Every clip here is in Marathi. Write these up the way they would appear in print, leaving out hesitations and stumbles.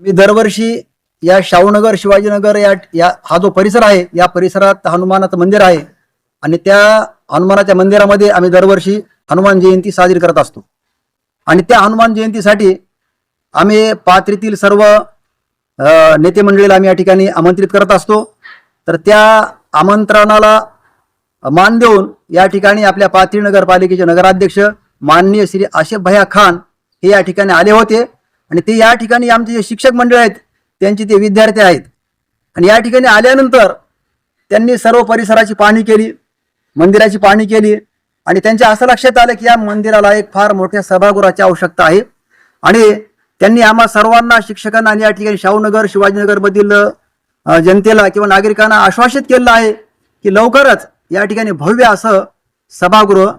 मी दरवर्षी या शाहूनगर शिवाजीनगर हा जो परिसर आहे या परिसरात हनुमानाचं मंदिर आहे आणि त्या हनुमानाच्या मंदिरामध्ये आम्ही दरवर्षी हनुमान जयंती साजरी करत असतो आणि त्या हनुमान जयंतीसाठी आम्ही पाथरीतील सर्व नेते मंडळीला आम्ही या ठिकाणी आमंत्रित करत असतो। तर त्या आमंत्रणाला मान देऊन या ठिकाणी आपल्या पाथरी नगरपालिकेचे नगराध्यक्ष माननीय श्री आशिफ भैया खान हे या ठिकाणी आले होते आणि ते या ठिकाणी आमचे जे शिक्षक मंडळ आहेत त्यांचे ते विद्यार्थी आहेत आणि या ठिकाणी आल्यानंतर त्यांनी सर्व परिसराची पाहणी केली, मंदिराची पाहणी केली आणि त्यांच्या असं लक्षात आलं की या मंदिराला एक फार मोठ्या सभागृहाची आवश्यकता आहे आणि त्यांनी आम्हा सर्वांना शिक्षकांना आणि या ठिकाणी शाहूनगर शिवाजीनगर मधील जनतेला किंवा नागरिकांना आश्वासित केलं आहे की लवकरच या ठिकाणी भव्य असं सभागृह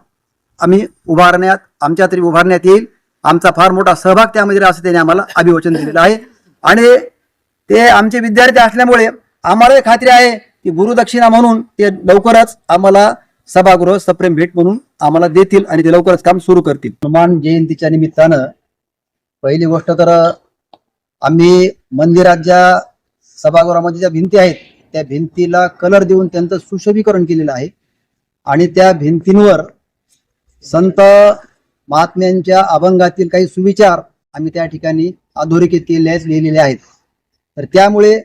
आम्ही उभारण्यात येईल। आमचा फार मोठा सहभाग त्यामध्ये असं त्यांनी आम्हाला अभिवचन दिलेलं आहे आणि ते आमचे विद्यार्थी असल्यामुळे आम्हाला खात्री आहे की गुरुदक्षिणा म्हणून ते लवकरच आम्हाला सभागृह सप्रेम भेट म्हणून आम्हाला देतील आणि ते लवकरच काम सुरू करतील। हनुमान जयंतीच्या निमित्तानं पहिली गोष्ट तर आम्ही मंदिरात ज्या सभागृहामध्ये ज्या भिंती आहेत त्या भिंतीला कलर देऊन त्यांचं सुशोभीकरण केलेलं आहे आणि त्या भिंतींवर संत महात्म्यांच्या अभंगातील काही सुविचार आम्ही त्या ठिकाणी अधोरेखित लिहिलेले आहेत। तर त्यामुळे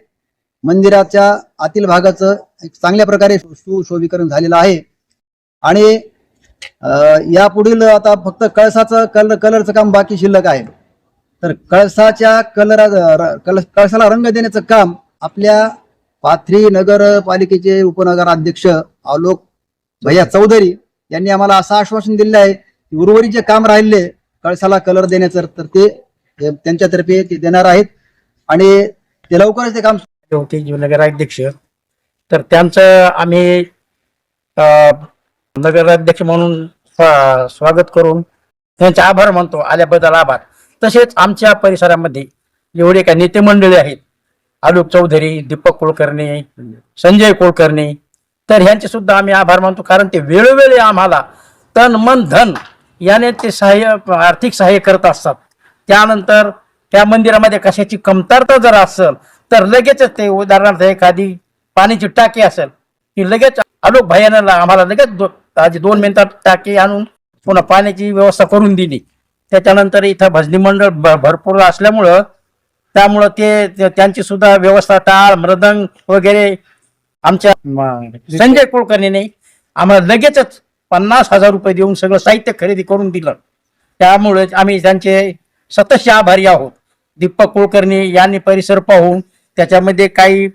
मंदिराच्या आतील भागाचं एक चांगल्या प्रकारे सुशोभीकरण झालेलं आहे आणि यापुढील आता फक्त कलरचं काम बाकी शिल्लक आहे। तर कळसाच्या कळसाला रंग देण्याचं काम आपल्या पाथरी नगरपालिकेचे उपनगराध्यक्ष आलोक भैया चौधरी यांनी आम्हाला असं आश्वासन दिलं आहे की उर्वरित जे काम राहिले कळसाला कलर देण्याचं तर ते त्यांच्यातर्फे ते देणार आहेत आणि ते लवकरच ते काम होते नगराध्यक्ष। तर त्यांचं आम्ही नगराध्यक्ष म्हणून स्वागत करून त्यांचे आभार मानतो, आल्याबद्दल आभार। तसेच आमच्या परिसरामध्ये एवढे काही नेते मंडळी आहेत, आलोक चौधरी, दीपक कुलकर्णी, संजय कुलकर्णी, तर ह्यांचे सुद्धा आम्ही आभार मानतो कारण ते वेळोवेळी आम्हाला तन मन धन याने ते आर्थिक सहाय्य करत असतात। त्यानंतर त्या मंदिरामध्ये कशाची कमतरता जर असेल तर लगेच ते उदाहरणार्थ एखादी पाण्याची टाकी असेल की लगेच आलोक भैयानं आम्हाला लगेच 2 मिनिटात टाकी आणून पुन्हा पाण्याची व्यवस्था करून दिली। त्याच्यानंतर इथं भजनी मंडळ भरपूर असल्यामुळं त्यामुळं ते त्यांची सुद्धा व्यवस्था टाळ मृदंग वगैरे आमच्या संजय कुलकर्णीने आम्हाला लगेचच 50,000 रुपये देऊन सगळं साहित्य खरेदी करून दिलं। त्यामुळे आम्ही त्यांचे सततचे आभारी आहोत। दीपक कुलकर्णी यांनी परिसर पाहून त्याच्यामध्ये काही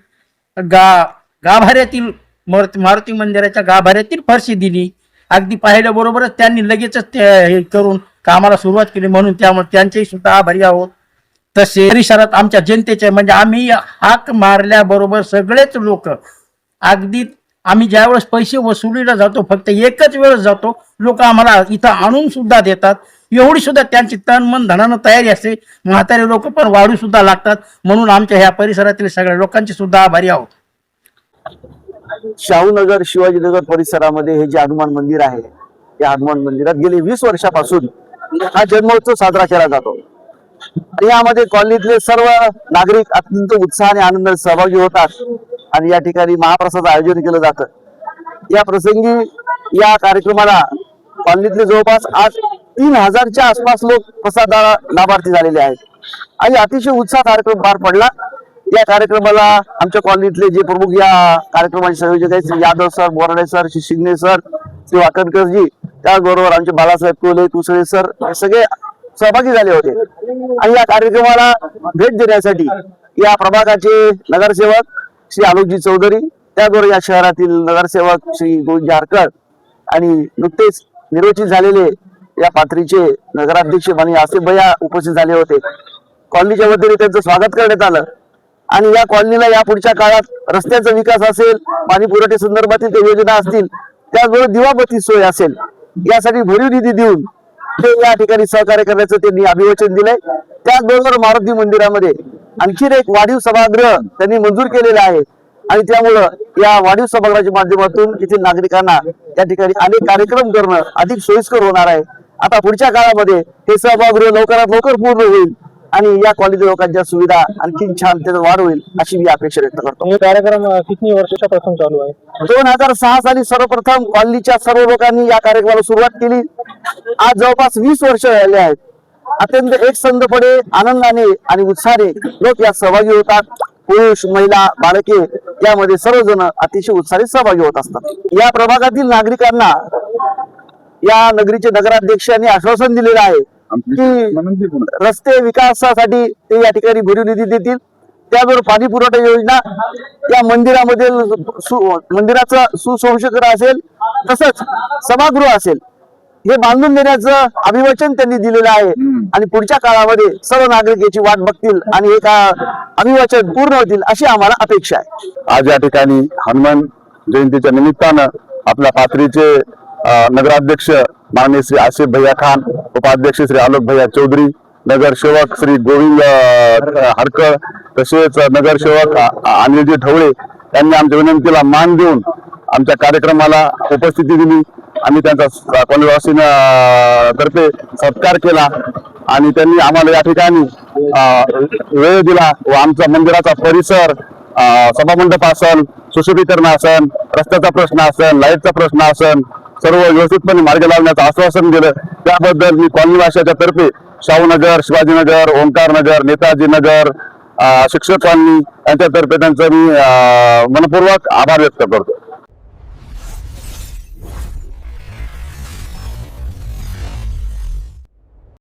गाभाऱ्यातील मारुती मंदिराच्या गाभाऱ्यातील फरशी दिली, अगदी पाहिल्याबरोबरच त्यांनी लगेचच हे करून कामाला सुरुवात केली, म्हणून त्यामुळे त्यांचेही सुद्धा आभारी आहोत। तसे परिसरात आमच्या जनतेचे म्हणजे आम्ही हाक मारल्याबरोबर सगळेच लोक अगदी आम्ही ज्यावेळेस पैसे वसुलीला जातो फक्त एकच वेळेस जातो, लोक आम्हाला इथं आणून सुद्धा देतात। एवढी सुद्धा त्यांची तन मन धनानं तयारी असते। म्हातारे लोक पण वाढू सुद्धा लागतात, म्हणून आमच्या ह्या परिसरातील सगळ्या लोकांची सुद्धा आभारी आहोत। शाहूनगर शिवाजीनगर परिसरामध्ये हे जे हनुमान मंदिर आहे या हनुमान मंदिरात गेली 20 वर्षापासून हा जन्मोत्सव साजरा केला जातो। यामध्ये कॉलनीतले सर्व नागरिक अत्यंत उत्साह आणि आनंदात सहभागी होतात आणि या ठिकाणी महाप्रसाद आयोजन केलं जातं। या प्रसंगी या कार्यक्रमाला कॉलनीतले जवळपास आज 3000च्या आसपास लोक प्रसादाला लाभार्थी झालेले आहेत आणि अतिशय उत्साह कार्यक्रम पार पडला। या कार्यक्रमाला आमच्या कॉलनीतले जे प्रमुख या कार्यक्रमाचे संयोजक आहेत Shri Yadav sir, Borade sir, Shri Shingane sir, Shri Wakankarji, त्याचबरोबर आमचे बाळासाहेब कोले, कुसळे सर हे सगळे सहभागी झाले होते आणि या कार्यक्रमाला भेट देण्यासाठी या प्रभागाचे नगरसेवक श्री आलोकजी चौधरी, त्याचबरोबर या शहरातील नगरसेवक श्री गोविंद हारकर आणि नुकतेच निर्वाचित झालेले या पाथरीचे नगराध्यक्ष माननीय आसिफ भैया उपस्थित झाले होते। कॉलनीच्या वतीने त्यांचं स्वागत करण्यात आलं आणि या कॉलनीला या पुढच्या काळात रस्त्याचा विकास असेल, पाणी पुरवठ्या संदर्भातील ते योजना असतील, त्याचबरोबर दिवाबत्ती सोय असेल, यासाठी भरीव निधी देऊन ते या ठिकाणी सहकार्य करण्याचं त्यांनी अभिवचन दिलंय। त्याचबरोबर मारुती मंदिरामध्ये आणखीन एक वाढीव सभागृह त्यांनी मंजूर केलेलं आहे आणि त्यामुळं या वाढीव सभागृहाच्या माध्यमातून येथील नागरिकांना या ठिकाणी अनेक कार्यक्रम करणं अधिक सोयीस्कर होणार आहे। आता पुढच्या काळामध्ये हे सभागृह लवकरात लवकर पूर्ण होईल आणि या कॉलेज लोकांच्या सुविधा आणखी छान त्याच्यात वाढ होईल अशी मी अपेक्षा व्यक्त करतो. हे कार्यक्रम किती वर्षापासून चालू आहे? 2006 साली सर्वप्रथम कॉलनीच्या सर्व लोकांनी या कार्यक्रमाला सुरुवात केली. आज जवळपास 20 वर्ष झाले आहेत. अत्यंत एकसंधपणे आनंदाने आणि उत्साहाने लोक यात सहभागी होतात. पुरुष, महिला, बालके यामध्ये सर्वजण अतिशय उत्साहाने सहभागी होत असतात. या प्रभागातील नागरिकांना या नगरीचे नगराध्यक्षांनी आश्वासन दिलेलं आहे की रस्ते विकासासाठी ते या ठिकाणी भरीव निधी देतील. त्याबरोबर पाणी पुरवठा योजना, या मंदिरामध्ये मंदिराचं सुसंस्कार असेल, तसंच सभागृह असेल, हे बांधून देण्याचं अभिवचन त्यांनी दिलेलं आहे. आणि पुढच्या काळामध्ये सर्व नागरिक याची वाट बघतील आणि हे अभिवचन पूर्ण होतील अशी आम्हाला अपेक्षा आहे. आज या ठिकाणी हनुमान जयंतीच्या निमित्तानं आपल्या पाथरीचे नगराध्यक्ष माननीय श्री आसिफ भैया खान, उपाध्यक्ष श्री आलोक भैया चौधरी, नगरसेवक श्री गोविंद हरकळ, तसेच नगरसेवक अनिलजी ढवळे यांनी आमच्या विनंतीला मान देऊन आमच्या कार्यक्रमाला उपस्थिती दिली. आम्ही त्यांचा कॉलनीवासींना तर्फे सत्कार केला आणि त्यांनी आम्हाला या ठिकाणी वेळ दिला व आमचा मंदिराचा परिसर, सभामंडप असेल, सुशोभीकरण असेल, रस्त्याचा प्रश्न असेल, लाईटचा प्रश्न असेल, सर्व व्यवस्थितपणे मार्ग लावण्याचं आश्वासन दिलं. त्याबद्दल मी कॉलनीवासियाच्या तर्फे शाहूनगर, शिवाजीनगर, ओंकारनगर, नेताजी नगर, शिक्षक कॉलनी यांच्यातर्फे त्यांचं मी मनपूर्वक आभार व्यक्त करतो.